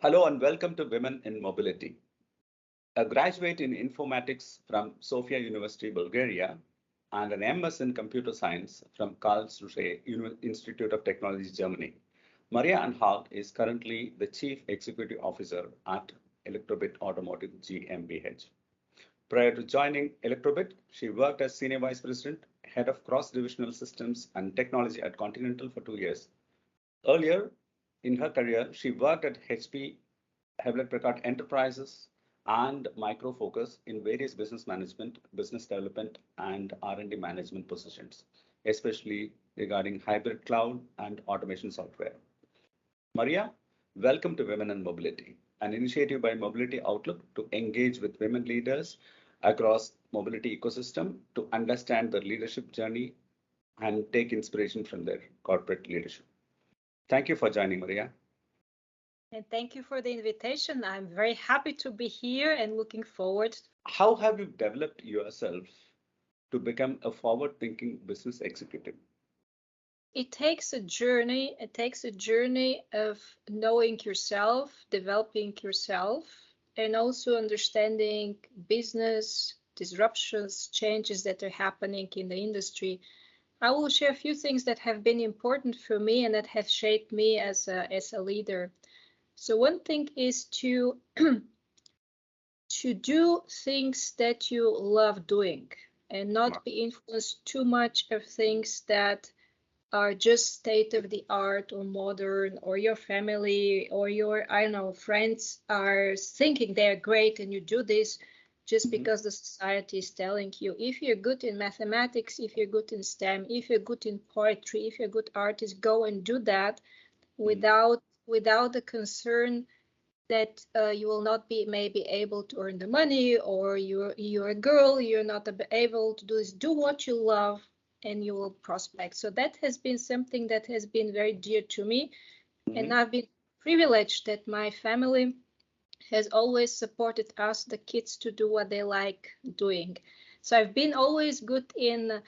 Hello and welcome to Women in Mobility. A graduate in informatics from Sofia University, Bulgaria, and an MS in computer science from Karlsruhe Institute of Technology, Germany. Maria Anhalt is currently the Chief Executive Officer at Elektrobit Automotive GmbH. Prior to joining Elektrobit, she worked as Senior Vice President, Head of Cross-Divisional Systems and Technology at Continental for 2 years. Earlier in her career, she worked at HP, Hewlett Packard Enterprises, and Micro Focus in various business management, business development, and R&D management positions, especially regarding hybrid cloud and automation software. Maria, welcome to Women in Mobility, an initiative by Mobility Outlook to engage with women leaders across mobility ecosystem to understand their leadership journey and take inspiration from their corporate leadership. Thank you for joining, Maria. And thank you for the invitation. I'm very happy to be here and looking forward. How have you developed yourself to become a forward-thinking business executive? It takes a journey. It takes a journey of knowing yourself, developing yourself, and also understanding business disruptions, changes that are happening in the industry. I will share a few things that have been important for me and that have shaped me as a leader. So one thing is to do things that you love doing and not be influenced too much of things that are just state of the art or modern, or your family or your, I don't know, friends are thinking they're great and you do this just because the society is telling you. If you're good in mathematics, if you're good in STEM, if you're good in poetry, if you're a good artist, go and do that without the concern that you will not be maybe able to earn the money, or you're a girl, you're not able to do this. Do what you love and you will prospect. So that has been something that has been very dear to me. And I've been privileged that my family has always supported us, the kids, to do what they like doing. So I've been always good in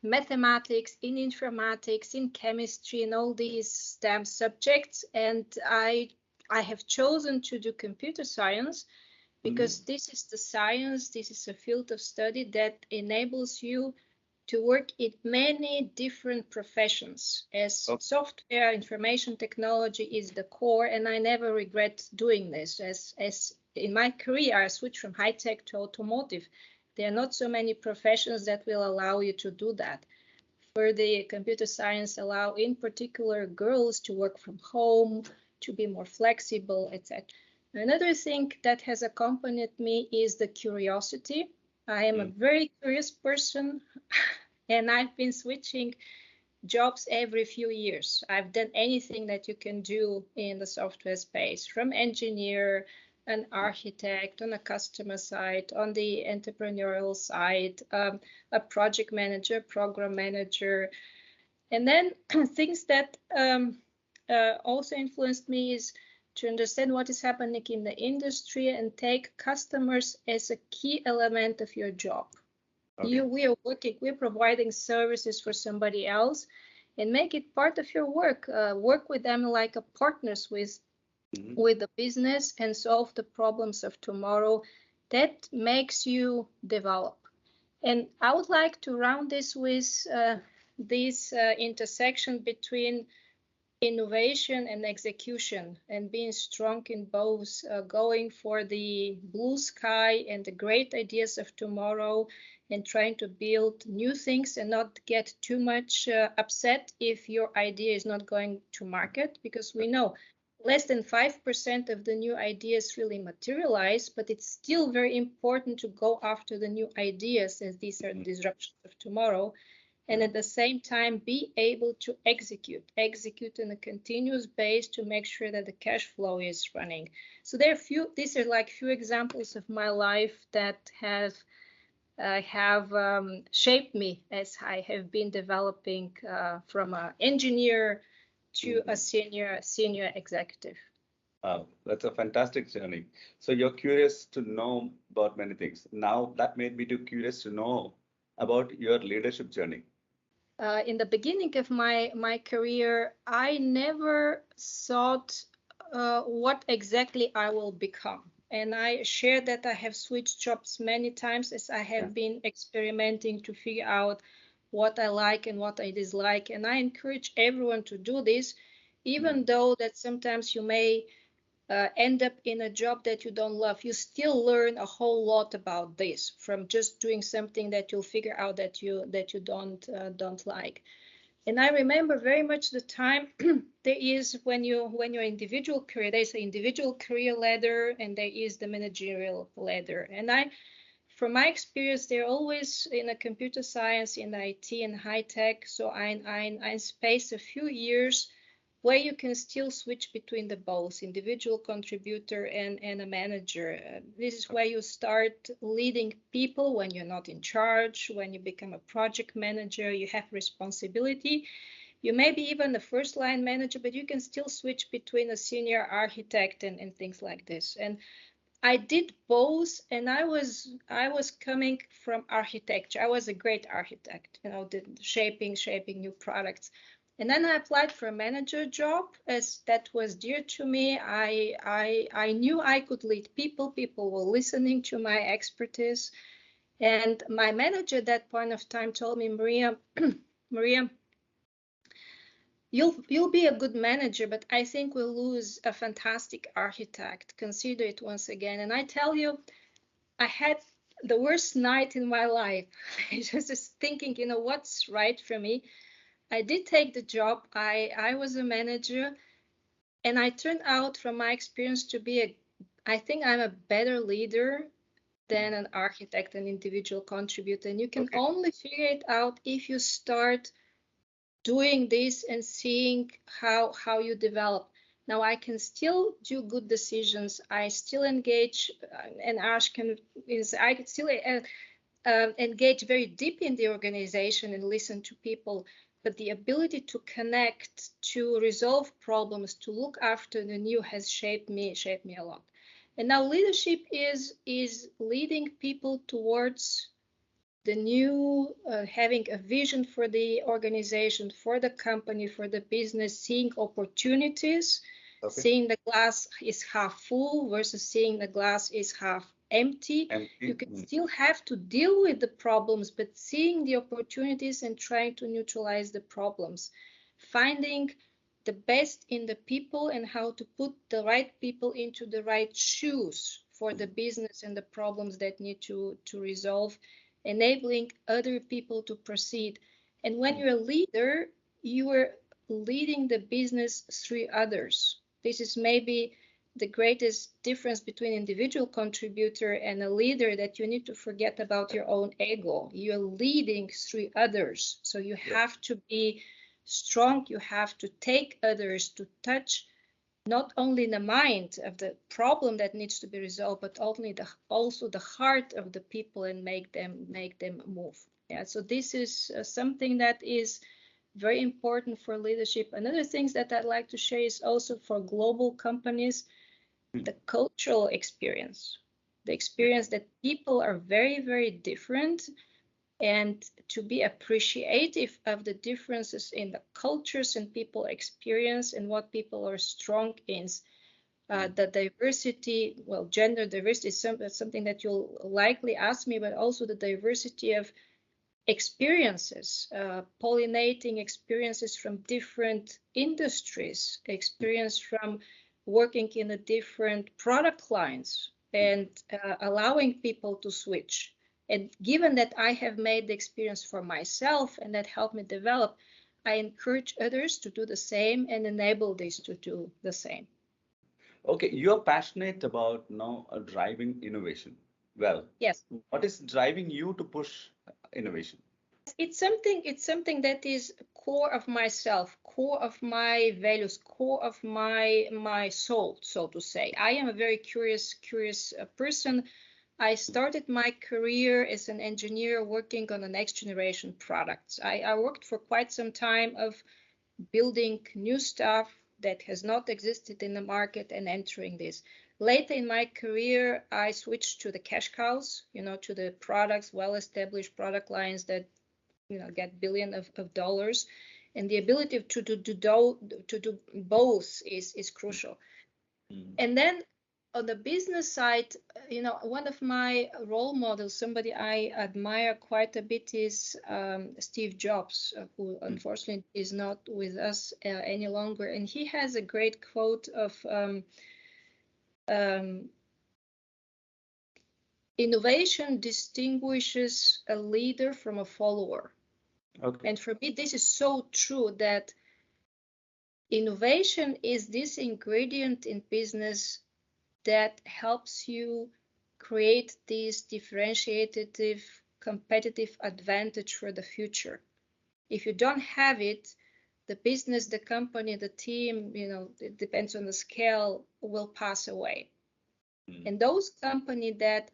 mathematics, in informatics, in chemistry, and all these STEM subjects. And I have chosen to do computer science because this is the science, this is a field of study that enables you to work in many different professions, as software information technology is the core, and I never regret doing this. As in my career, I switched from high tech to automotive. There are not so many professions that will allow you to do that. For the computer science allow, in particular, girls to work from home, to be more flexible, etc. Another thing that has accompanied me is the curiosity. I am a very curious person, and I've been switching jobs every few years. I've done anything that you can do in the software space, from engineer, an architect, on a customer side, on the entrepreneurial side, a project manager, program manager. And then things that also influenced me is to understand what is happening in the industry and take customers as a key element of your job. Okay. We're providing services for somebody else, and make it part of your work. Work with them like a partners with the business and solve the problems of tomorrow. That makes you develop. And I would like to round this with this intersection between innovation and execution, and being strong in both, going for the blue sky and the great ideas of tomorrow, and trying to build new things and not get too much upset if your idea is not going to market, because we know less than 5% of the new ideas really materialize, but it's still very important to go after the new ideas, as these are disruptions of tomorrow. And at the same time, be able to execute on a continuous base to make sure that the cash flow is running. So there are these are like few examples of my life that have shaped me as I have been developing from an engineer to a senior executive. Wow, that's a fantastic journey. So you're curious to know about many things. Now that made me too curious to know about your leadership journey. In the beginning of my career, I never thought what exactly I will become. And I share that I have switched jobs many times as I have been experimenting to figure out what I like and what I dislike. And I encourage everyone to do this, even though that sometimes you may end up in a job that you don't love. You still learn a whole lot about this from just doing something that you'll figure out that you don't like. And I remember very much the time there is when you're individual career, there's an individual career ladder and there is the managerial ladder. And from my experience, they're always in a computer science, in IT and high tech. So I spaced a few years where you can still switch between the both individual contributor and a manager. This is where you start leading people when you're not in charge. When you become a project manager, you have responsibility. You may be even the first line manager, but you can still switch between a senior architect and things like this. And I did both, and I was coming from architecture. I was a great architect, shaping new products. And then I applied for a manager job, as that was dear to me. I knew I could lead people. People were listening to my expertise. And my manager at that point of time told me, Maria, Maria, you'll be a good manager, but I think we'll lose a fantastic architect. Consider it once again. And I tell you, I had the worst night in my life. I was just thinking, what's right for me. I did take the job. I was a manager, and I turned out from my experience to be I think I'm a better leader than an architect, an individual contributor. And you can only figure it out if you start doing this and seeing how you develop. Now I can still do good decisions. I still engage, and I can still engage very deep in the organization and listen to people. But the ability to connect, to resolve problems, to look after the new has shaped me a lot. And now leadership is leading people towards the new, having a vision for the organization, for the company, for the business, seeing opportunities, seeing the glass is half full versus seeing the glass is half empty. You can still have to deal with the problems, but seeing the opportunities and trying to neutralize the problems, finding the best in the people and how to put the right people into the right shoes for the business and the problems that need to resolve, enabling other people to proceed. And when you're a leader, you are leading the business through others. This is maybe the greatest difference between individual contributor and a leader, that you need to forget about your own ego. You're leading through others. So you have to be strong. You have to take others to touch not only the mind of the problem that needs to be resolved, but also the heart of the people, and make them move. Yeah, so this is something that is very important for leadership. Another things that I'd like to share is also for global companies, the cultural experience, the experience that people are very, very different, and to be appreciative of the differences in the cultures and people experience and what people are strong in. The diversity, well, gender diversity is something that you'll likely ask me, but also the diversity of experiences, pollinating experiences from different industries, experience from working in the different product lines, and allowing people to switch. And given that I have made the experience for myself and that helped me develop, I encourage others to do the same and enable this to do the same. Okay, you're passionate about driving innovation. Well, yes. What is driving you to push innovation? It's something that is core of myself, core of my values, core of my soul, so to say. I am a very curious person. I started my career as an engineer working on the next generation products. I worked for quite some time of building new stuff that has not existed in the market and entering this. Later in my career, I switched to the cash cows, to the products, well-established product lines that get billions of dollars, and the ability to do both is crucial. And then on the business side, one of my role models, somebody I admire quite a bit, is Steve Jobs, who unfortunately is not with us any longer. And he has a great quote of innovation distinguishes a leader from a follower. Okay. And for me, this is so true, that innovation is this ingredient in business that helps you create this differentiated competitive advantage for the future. If you don't have it, the business, the company, the team, it depends on the scale, will pass away. And those companies that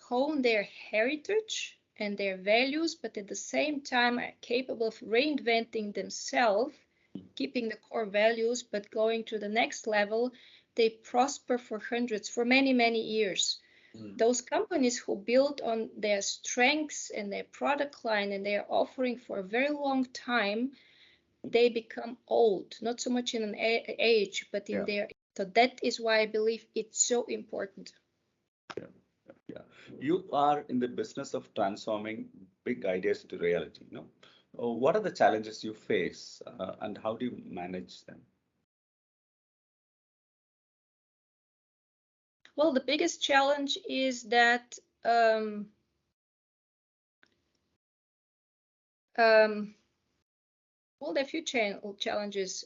hone their heritage and their values, but at the same time are capable of reinventing themselves, keeping the core values, but going to the next level, they prosper for many, many years. Those companies who build on their strengths and their product line and their offering for a very long time, they become old, not so much in an age, but in their. So that is why I believe it's so important. Yeah. You are in the business of transforming big ideas into reality. What are the challenges you face, and how do you manage them? Well, the biggest challenge is that well, there are a few challenges.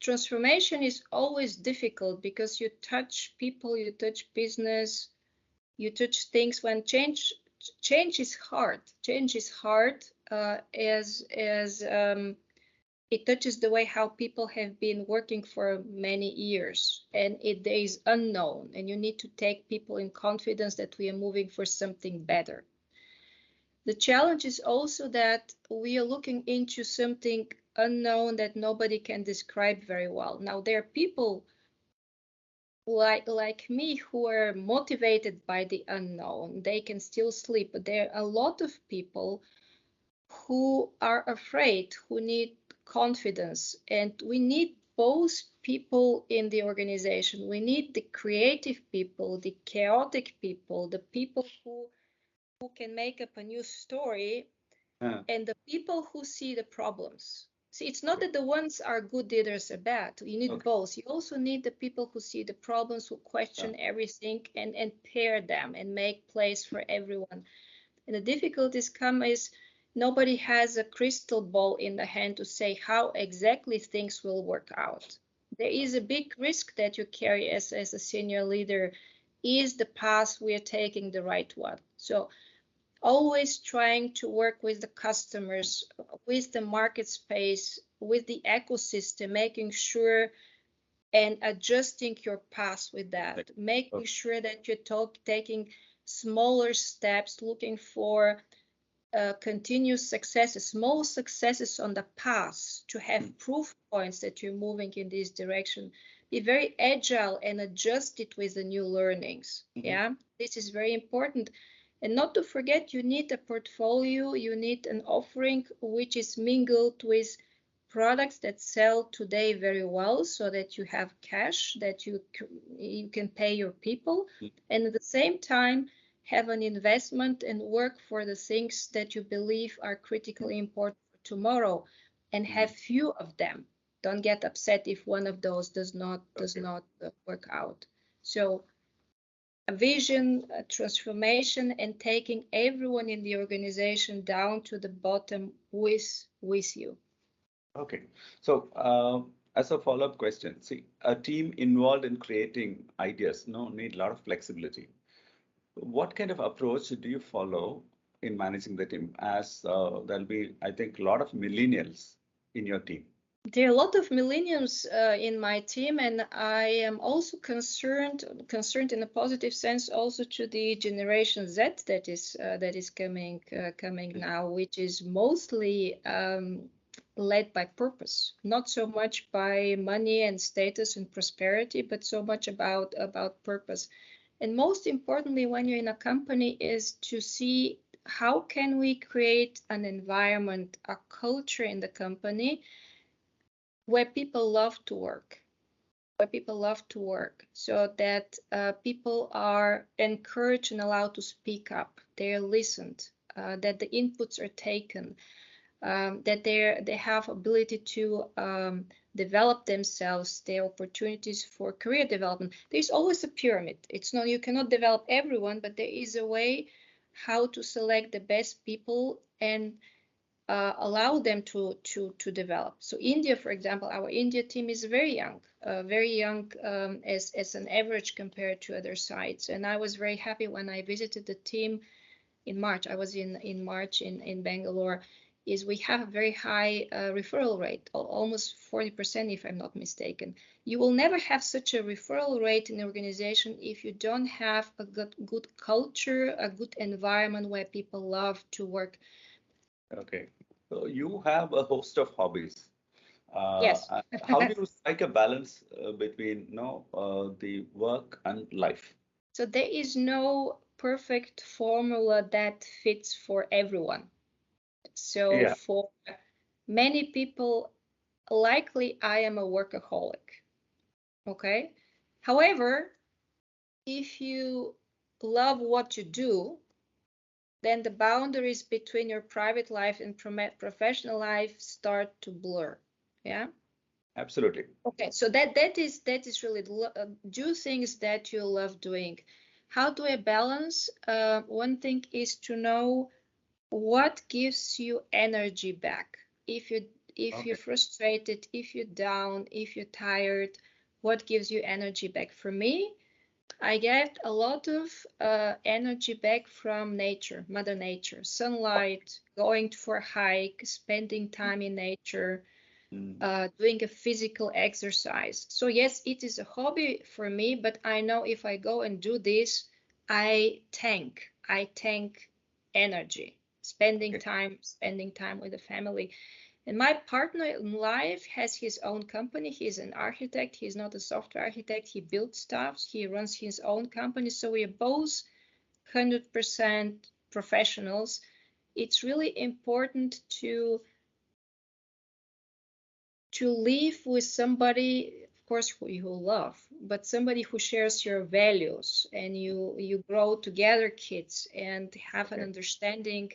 Transformation is always difficult because you touch people, you touch business, you touch things. When change is hard. Change is hard as it touches the way how people have been working for many years, and it is unknown, and you need to take people in confidence that we are moving for something better. The challenge is also that we are looking into something unknown that nobody can describe very well. Now, there are people like me who are motivated by the unknown. They can still sleep, but there are a lot of people who are afraid, who need confidence, and we need both people in the organization. We need the creative people, the chaotic people, the people who can make up a new story, and the people who see the problems. See, it's not that the ones are good, the others are bad. You need both. You also need the people who see the problems, who question everything, and pair them and make place for everyone. And the difficulties come is nobody has a crystal ball in the hand to say how exactly things will work out. There is a big risk that you carry as a senior leader. Is the path we are taking the right one? So always trying to work with the customers, with the market space, with the ecosystem, making sure and adjusting your path with that, making sure that you're taking smaller steps, looking for continuous successes, small successes on the path to have proof points that you're moving in this direction. Be very agile and adjust it with the new learnings. Yeah, this is very important. And not to forget, you need a portfolio, you need an offering which is mingled with products that sell today very well, so that you have cash, that you can pay your people, and at the same time have an investment and work for the things that you believe are critically important for tomorrow, and have few of them. Don't get upset if one of those does not work out. So a vision, a transformation, and taking everyone in the organization down to the bottom with you. Okay. So as a follow-up question, see, a team involved in creating ideas need a lot of flexibility. What kind of approach do you follow in managing the team? As there'll be, I think, a lot of millennials in your team. There are a lot of millennials in my team, and I am also concerned in a positive sense also to the generation Z that is coming now, which is mostly led by purpose, not so much by money and status and prosperity, but so much about purpose. And most importantly, when you're in a company, is to see how can we create an environment, a culture in the company where people love to work, where people love to work, so that people are encouraged and allowed to speak up. They're listened, that the inputs are taken, that they have ability to develop themselves, their opportunities for career development. There's always a pyramid. It's not, you cannot develop everyone, but there is a way how to select the best people and allow them to develop. So India, for example, our India team is very young as an average compared to other sites. And I was very happy when I visited the team in March. I was in March in Bangalore. Is we have a very high referral rate, almost 40% if I'm not mistaken. You will never have such a referral rate in an organization if you don't have a good culture, a good environment where people love to work. Okay. So you have a host of hobbies. Yes. How do you strike a balance between the work and life? So there is no perfect formula that fits for everyone. So Yeah, for many people, likely I am a workaholic. Okay. However, if you love what you do, then the boundaries between your private life and professional life start to blur. Yeah. absolutely. Okay, so that is really do things that you love doing. How do I balance? One thing is to know what gives you energy back. If you're Okay. frustrated, if you're down, if you're tired, what gives you energy back? For me, I get a lot of energy back from nature, Mother Nature, sunlight, going for a hike, spending time in nature, Mm, doing a physical exercise. So yes, it is a hobby for me, but I know if I go and do this, I tank energy, okay. spending time with the family. And my partner in life has his own company. He's an architect. He's not a software architect. He builds stuff. He runs his own company. So we are both 100% professionals. It's really important to live with somebody, of course, who you love, but somebody who shares your values, and you grow together, kids, and have an Okay. understanding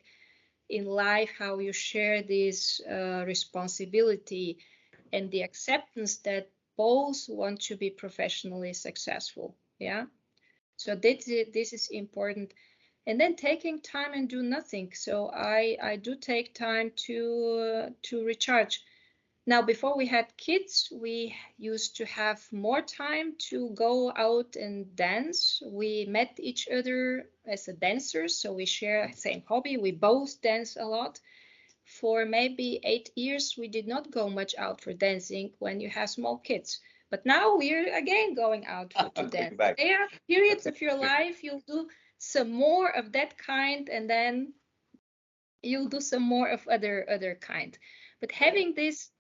in life how you share this responsibility and the acceptance that both want to be professionally successful. Yeah. So this is important. And then taking time and do nothing. So I do take time to recharge. Now, before we had kids, we used to have more time to go out and dance. We met each other as a dancers, so we share the same hobby. We both dance a lot. For maybe 8 years, we did not go much out for dancing when you have small kids. But now we're again going out to Going dance. back. There are periods Okay. of your Okay. life you'll do some more of that kind, and then you'll do some more of other kind. But Right. having this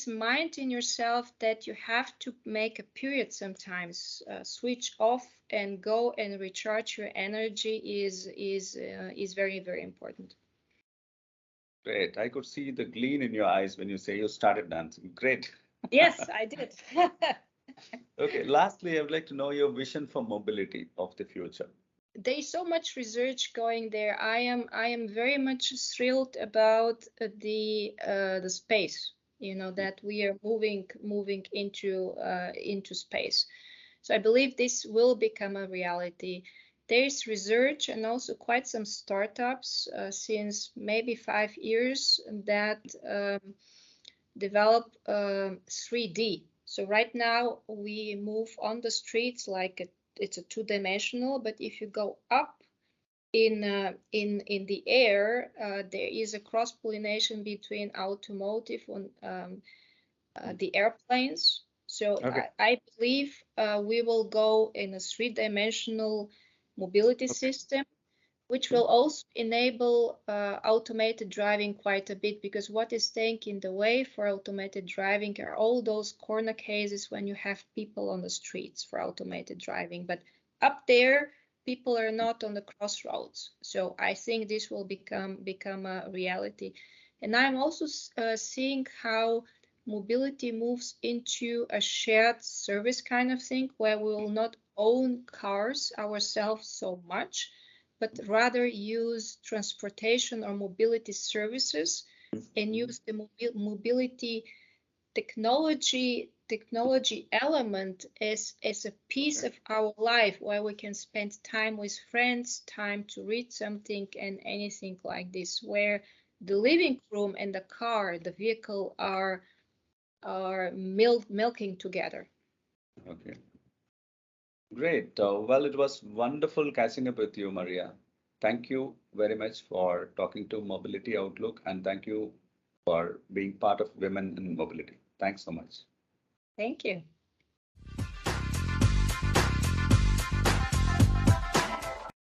mind in yourself that you have to make a period sometimes, switch off and go and recharge your energy is very, very important. Great. I could see the gleam in your eyes when you say you started dancing. Great. Yes, I did. Okay. Lastly, I would like to know your vision for mobility of the future. There's so much research going there. I am very much thrilled about the space. You know that we are moving into space. So I believe this will become a reality. There's research and also quite some startups since maybe 5 years that develop 3D. So right now we move on the streets like it's a two-dimensional, but if you go up in the air, there is a cross-pollination between automotive and the airplanes. So Okay. I believe we will go in a three-dimensional mobility Okay. system, which Mhm. will also enable automated driving quite a bit, because what is staying in the way for automated driving are all those corner cases when you have people on the streets for automated driving. But up there, people are not on the crossroads. So I think this will become a reality. And I'm also seeing how mobility moves into a shared service kind of thing where we will not own cars ourselves so much, but rather use transportation or mobility services and use the mobility technology element as a piece of our life where we can spend time with friends, time to read something and anything like this, where the living room and the car, the vehicle are milking together. Okay, great. Well, it was wonderful catching up with you, Maria. Thank you very much for talking to Mobility Outlook, and thank you for being part of Women in Mobility. Thanks so much. Thank you.